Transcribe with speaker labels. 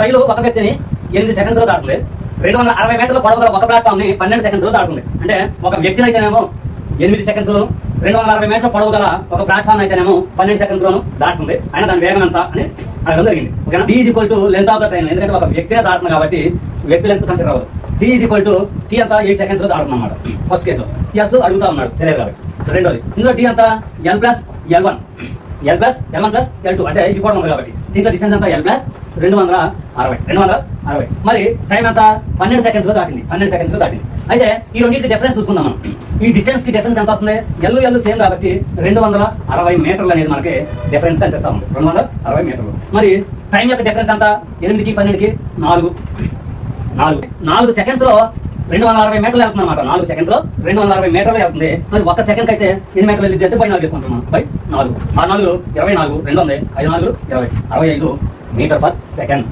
Speaker 1: రైలు ఒక వ్యక్తిని 8 సెకండ్స్ లో దాటుతుంది. 260 మీటర్ల పొడవు గల ఒక ప్లాట్ఫామ్ ని 12 సెకండ్స్ లో దాటుతుంది. అంటే ఒక వ్యక్తిని అయితేనేమో 8 సెకండ్స్ లోను, 260 మీటర్ల పొడవు గల ఒక ప్లాట్ఫామ్ అయితేనేమో 12 సెకండ్స్ లోను దాటుతుంది. అయినా దాని వేగం ఎంత అని అడగడం జరిగింది. ఓకేనా? T is equal to length of the train. ఎందుకంటే ఒక వ్యక్తినే దాటుతుంది కాబట్టి వ్యక్తి లెంత్ కన్సిడర్ అవ్వదు. T is equal to T అంతా 8 సెకండ్స్ లో దాటుతుంది అన్నమాట. ఫస్ట్ కేసు ఎస్ అడుగుతా ఉన్నాడు, తెలియదు కాబట్టి. రెండోది ఇందులో టీ అంతా L plus L1 plus L2 అంటే ఇది కూడా ఉంది కాబట్టి దీంట్లో డిస్టెన్స్ అంతా L ప్లస్ 260. మరి టైం అంతా 12 సెకండ్స్ లో దాటింది. అయితే ఈ రెండింటికి డిఫరెన్స్ చూసుకుందాం మనం. ఈ డిస్టెన్స్ కి డిఫరెన్స్ ఎంత వస్తుంది? ఎల్ సేమ్ కాబట్టి 260 మీటర్లు అనేది మనకి డిఫరెన్స్ కనిపిస్తా ఉంది. 260 మీటర్లు. మరి టైం యొక్క డిఫరెన్స్ అంతా 8కి 12కి 4 సెకండ్స్ లో 260 మీటర్లు వెళ్తుంది అనమాట. 4 సెకండ్స్ లో 260 మీటర్లు వెళ్తుంది. మరి ఒక సెకండ్ అయితే ఎన్ని మీటర్లు వెళ్ళింది అంటే 4 తీసుకుంటున్నాం. 4 24 200 5 4 20 65 మీటర్ పర్ సెకండ్.